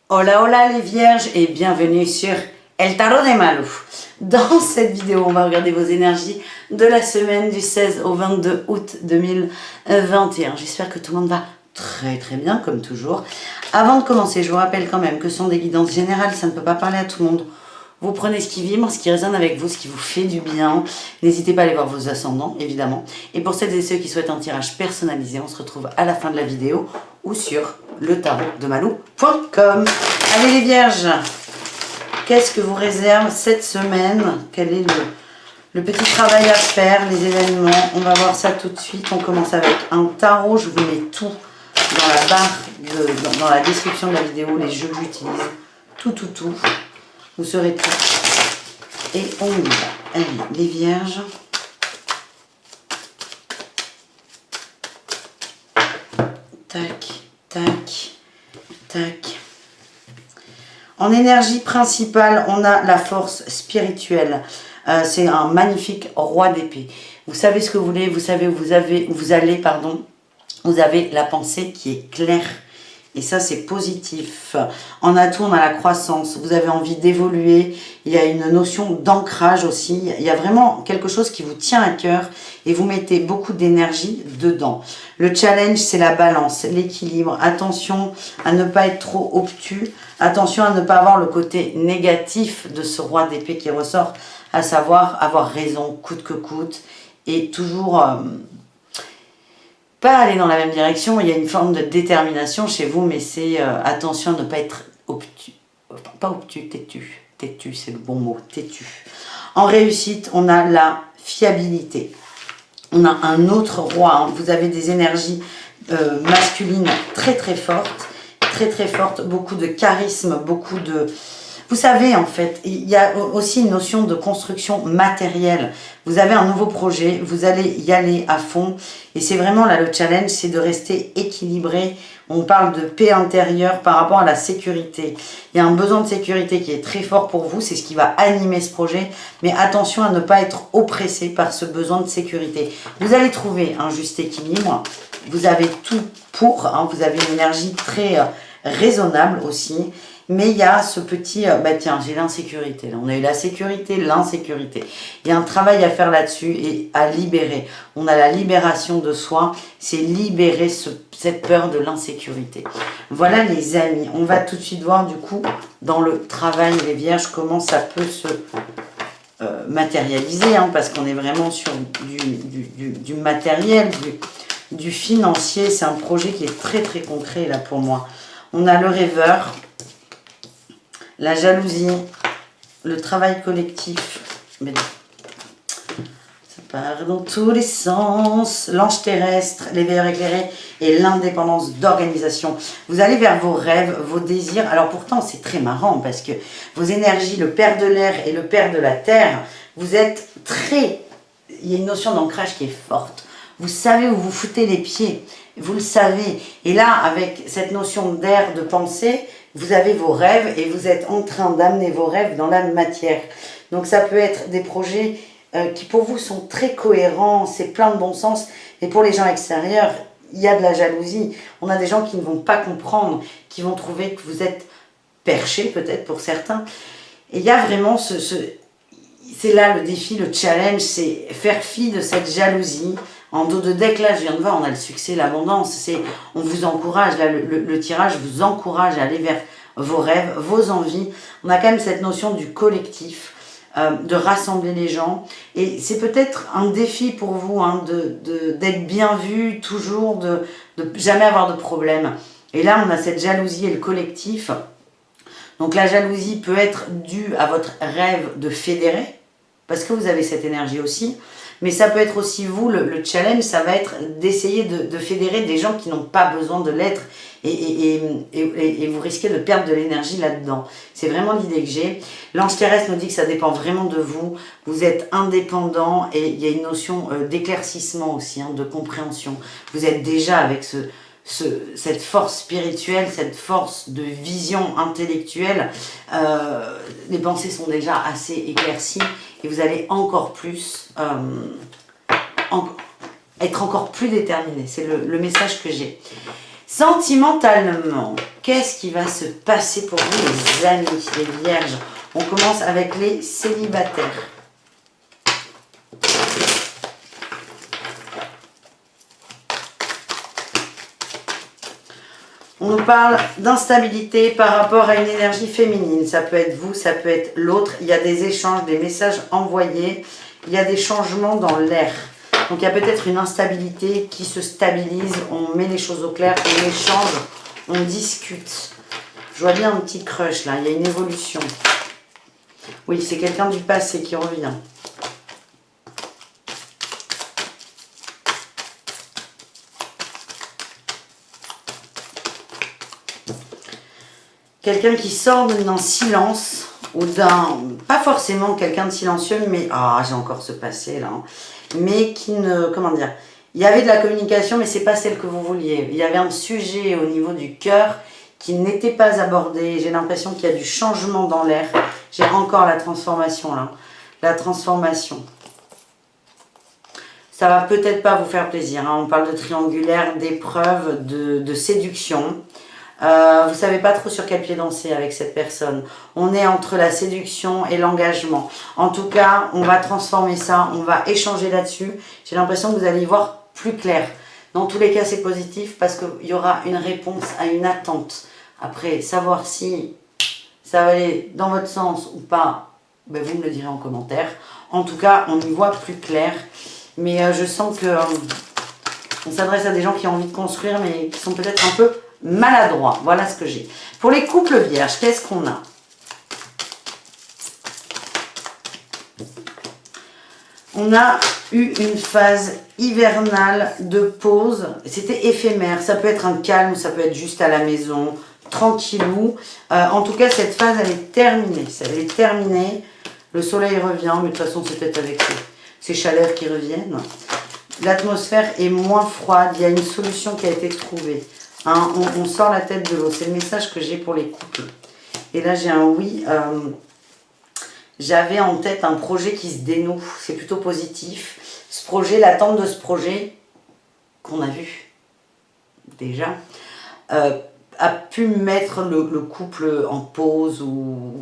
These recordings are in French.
Hola hola les vierges et bienvenue sur El Tarot de Malou. Dans cette vidéo, on va regarder vos énergies de la semaine du 16 au 22 août 2021. J'espère que tout le monde va très bien comme toujours. Avant de commencer, je vous rappelle quand même que ce sont des guidances générales, ça ne peut pas parler à tout le monde. Vous prenez ce qui vibre, ce qui résonne avec vous, ce qui vous fait du bien. N'hésitez pas à aller voir vos ascendants, évidemment. Et pour celles et ceux qui souhaitent un tirage personnalisé, on se retrouve à la fin de la vidéo ou sur letarotdemalou.com. Allez les vierges, qu'est-ce que vous réserve cette semaine? Quel est le petit travail à faire, les événements? On va voir ça tout de suite. On commence avec un tarot. Je vous mets tout dans la barre, dans la description de la vidéo, les jeux que j'utilise. Tout. Vous saurez tout. Et on y va. Allez, les vierges. Tac. En énergie principale, on a la force spirituelle. C'est un magnifique roi d'épée. Vous savez ce que vous voulez, vous savez où vous allez. Vous avez la pensée qui est claire. Et ça, c'est positif. En atout, on a la croissance. Vous avez envie d'évoluer. Il y a une notion d'ancrage aussi. Il y a vraiment quelque chose qui vous tient à cœur et vous mettez beaucoup d'énergie dedans. Le challenge, c'est la balance, l'équilibre. Attention à ne pas être trop obtus. Attention à ne pas avoir le côté négatif de ce roi d'épée qui ressort, à savoir avoir raison coûte que coûte et toujours... pas aller dans la même direction. Il y a une forme de détermination chez vous, mais c'est attention à ne pas être obtus. Enfin, pas obtus, têtu. Têtu, c'est le bon mot, têtu. En réussite, on a la fiabilité. On a un autre roi. Hein. Vous avez des énergies masculines très fortes. Beaucoup de charisme, beaucoup de... Vous savez, en fait, il y a aussi une notion de construction matérielle. Vous avez un nouveau projet, vous allez y aller à fond. Et c'est vraiment là le challenge, c'est de rester équilibré. On parle de paix intérieure par rapport à la sécurité. Il y a un besoin de sécurité qui est très fort pour vous. C'est ce qui va animer ce projet. Mais attention à ne pas être oppressé par ce besoin de sécurité. Vous allez trouver un juste équilibre. Vous avez tout pour. Hein. Vous avez une énergie très raisonnable aussi. Mais il y a ce petit, tiens, j'ai l'insécurité. On a eu la sécurité, l'insécurité. Il y a un travail à faire là-dessus et à libérer. On a la libération de soi, c'est libérer cette peur de l'insécurité. Voilà les amis, on va tout de suite voir du coup dans le travail les vierges comment ça peut se matérialiser. Hein, parce qu'on est vraiment sur du matériel, du financier. C'est un projet qui est très concret là pour moi. On a le rêveur. La jalousie, le travail collectif, mais ça part dans tous les sens, l'ange terrestre, les veilleurs éclairés et l'indépendance d'organisation. Vous allez vers vos rêves, vos désirs. Alors pourtant, c'est très marrant parce que vos énergies, le père de l'air et le père de la terre, vous êtes très... Il y a une notion d'ancrage qui est forte. Vous savez où vous foutez les pieds, vous le savez. Et là, avec cette notion d'air, de pensée... Vous avez vos rêves et vous êtes en train d'amener vos rêves dans la matière. Donc ça peut être des projets qui pour vous sont très cohérents, c'est plein de bon sens. Et pour les gens extérieurs, il y a de la jalousie. On a des gens qui ne vont pas comprendre, qui vont trouver que vous êtes perché peut-être pour certains. Et il y a vraiment c'est là le défi, le challenge, c'est faire fi de cette jalousie. En dos de deck, là, je viens de voir, on a le succès, l'abondance. On vous encourage, là, le tirage vous encourage à aller vers vos rêves, vos envies. On a quand même cette notion du collectif, de rassembler les gens. Et c'est peut-être un défi pour vous hein, d'être bien vu, toujours, de jamais avoir de problème. Et là, on a cette jalousie et le collectif. Donc la jalousie peut être due à votre rêve de fédérer, parce que vous avez cette énergie aussi. Mais ça peut être aussi vous, le challenge, ça va être d'essayer de fédérer des gens qui n'ont pas besoin de l'être et vous risquez de perdre de l'énergie là-dedans. C'est vraiment l'idée que j'ai. L'ange terrestre nous dit que ça dépend vraiment de vous. Vous êtes indépendant et il y a une notion d'éclaircissement aussi, hein, de compréhension. Vous êtes déjà avec cette force spirituelle, cette force de vision intellectuelle. Les pensées sont déjà assez éclaircies. Et vous allez encore plus être encore plus déterminé. C'est le message que j'ai. Sentimentalement, qu'est-ce qui va se passer pour vous les amis, les vierges? On commence avec les célibataires. On nous parle d'instabilité par rapport à une énergie féminine. Ça peut être vous, ça peut être l'autre. Il y a des échanges, des messages envoyés. Il y a des changements dans l'air. Donc il y a peut-être une instabilité qui se stabilise. On met les choses au clair, on échange, on discute. Je vois bien un petit crush là. Il y a une évolution. Oui, c'est quelqu'un du passé qui revient. Quelqu'un qui sort d'un silence ou d'un... Pas forcément quelqu'un de silencieux, mais... Ah, j'ai encore ce passé là. Hein, mais qui ne... Comment dire? Il y avait de la communication, mais c'est pas celle que vous vouliez. Il y avait un sujet au niveau du cœur qui n'était pas abordé. J'ai l'impression qu'il y a du changement dans l'air. J'ai encore la transformation là. La transformation. Ça va peut-être pas vous faire plaisir. Hein. On parle de triangulaire, d'épreuve, de séduction. Vous savez pas trop sur quel pied danser avec cette personne. On est entre la séduction et l'engagement. En tout cas, on va transformer ça, on va échanger là-dessus. J'ai l'impression que vous allez y voir plus clair. Dans tous les cas, c'est positif parce qu'il y aura une réponse à une attente. Après, savoir si ça va aller dans votre sens ou pas, ben vous me le direz en commentaire. En tout cas, on y voit plus clair. Mais je sens que on s'adresse à des gens qui ont envie de construire, mais qui sont peut-être un peu maladroit, voilà ce que j'ai. Pour les couples vierges, qu'est-ce qu'on a? On a eu une phase hivernale de pause. C'était éphémère. Ça peut être un calme, ça peut être juste à la maison, tranquillou. En tout cas, cette phase, elle est terminée. Elle est terminée. Le soleil revient, mais de toute façon, c'est peut-être avec ces chaleurs qui reviennent. L'atmosphère est moins froide. Il y a une solution qui a été trouvée. Hein, on sort la tête de l'eau. C'est le message que j'ai pour les couples. Et là, j'ai un oui. J'avais en tête un projet qui se dénoue. C'est plutôt positif. Ce projet, l'attente de ce projet, qu'on a vu déjà, a pu mettre le couple en pause ou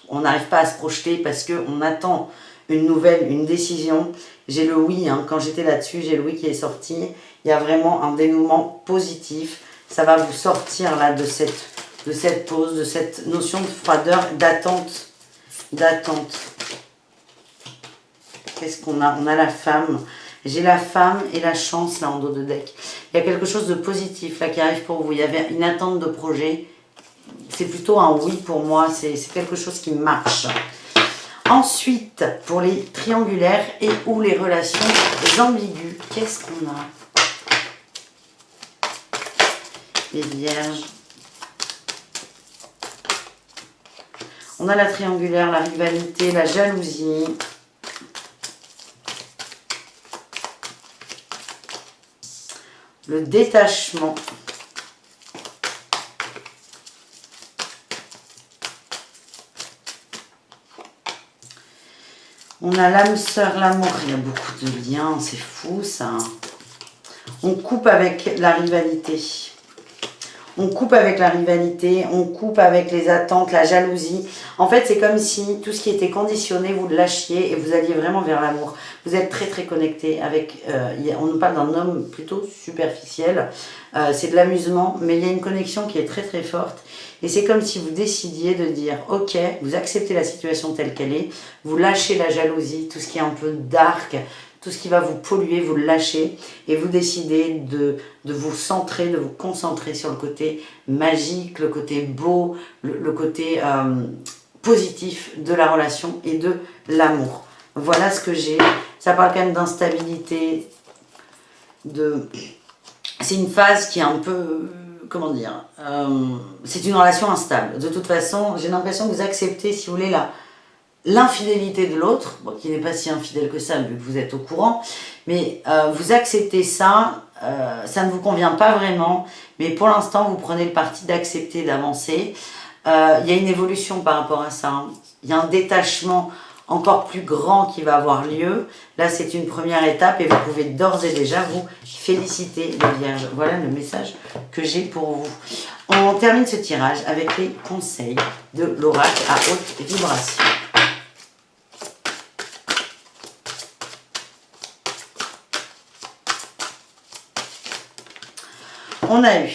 on n'arrive pas à se projeter parce qu'on attend une nouvelle, une décision. J'ai le oui, hein, quand j'étais là-dessus, j'ai le oui qui est sorti. Il y a vraiment un dénouement positif. Ça va vous sortir là de cette pause, de cette notion de froideur, d'attente. Qu'est-ce qu'on a? On a la femme. J'ai la femme et la chance là en dos de deck. Il y a quelque chose de positif là qui arrive pour vous. Il y avait une attente de projet. C'est plutôt un oui pour moi. C'est quelque chose qui marche. Ensuite, pour les triangulaires et ou les relations ambiguës, qu'est-ce qu'on a? Les vierges. On a la triangulaire, la rivalité, la jalousie. Le détachement. On a l'âme sœur, l'amour. Il y a beaucoup de liens, c'est fou ça. On coupe avec la rivalité. On coupe avec la rivalité, on coupe avec les attentes, la jalousie. En fait, c'est comme si tout ce qui était conditionné, vous le lâchiez et vous alliez vraiment vers l'amour. Vous êtes très très connecté avec... on nous parle d'un homme plutôt superficiel. C'est de l'amusement, mais il y a une connexion qui est très très forte. Et c'est comme si vous décidiez de dire, ok, vous acceptez la situation telle qu'elle est, vous lâchez la jalousie, tout ce qui est un peu dark, tout ce qui va vous polluer, vous le lâchez et vous décidez de vous centrer, de vous concentrer sur le côté magique, le côté beau, le côté positif de la relation et de l'amour. Voilà ce que j'ai. Ça parle quand même d'instabilité, c'est une phase qui est un peu... Comment dire, c'est une relation instable. De toute façon, j'ai l'impression que vous acceptez, si vous voulez, l'infidélité de l'autre, bon, qui n'est pas si infidèle que ça, vu que vous êtes au courant, mais vous acceptez ça, ça ne vous convient pas vraiment, mais pour l'instant, vous prenez le parti d'accepter, d'avancer. Il y a une évolution par rapport à ça, hein. Il y a un détachement encore plus grand qui va avoir lieu. Là, c'est une première étape et vous pouvez d'ores et déjà vous féliciter les Vierges. Voilà le message que j'ai pour vous. On termine ce tirage avec les conseils de l'oracle à haute vibration. On a eu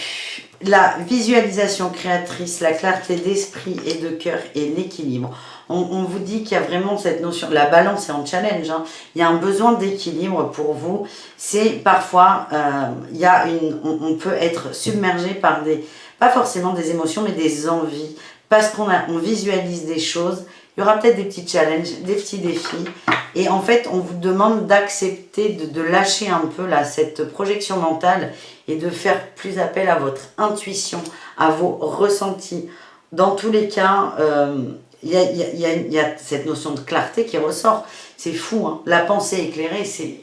la visualisation créatrice, la clarté d'esprit et de cœur et l'équilibre. On vous dit qu'il y a vraiment cette notion, la balance est en challenge, hein. Il y a un besoin d'équilibre pour vous. C'est parfois, on peut être submergé par pas forcément des émotions, mais des envies. Parce on visualise des choses, il y aura peut-être des petits challenges, des petits défis. Et en fait, on vous demande d'accepter, de lâcher un peu là, cette projection mentale et de faire plus appel à votre intuition, à vos ressentis. Dans tous les cas, il y a cette notion de clarté qui ressort. C'est fou, hein. La pensée éclairée, c'est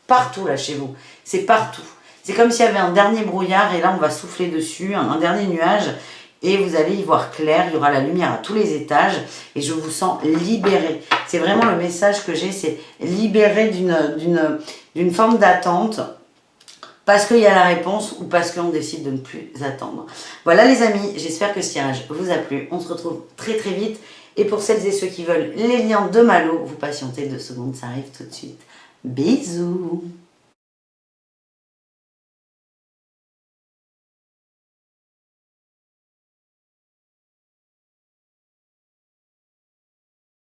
partout là chez vous. C'est partout. C'est comme s'il y avait un dernier brouillard et là, on va souffler dessus, un dernier nuage. Et vous allez y voir clair, il y aura la lumière à tous les étages et je vous sens libéré. C'est vraiment le message que j'ai, c'est libéré d'une forme d'attente parce qu'il y a la réponse ou parce qu'on décide de ne plus attendre. Voilà les amis, j'espère que ce tirage vous a plu. On se retrouve très très vite. Et pour celles et ceux qui veulent les liens de Malo, vous patientez 2 secondes, ça arrive tout de suite. Bisous.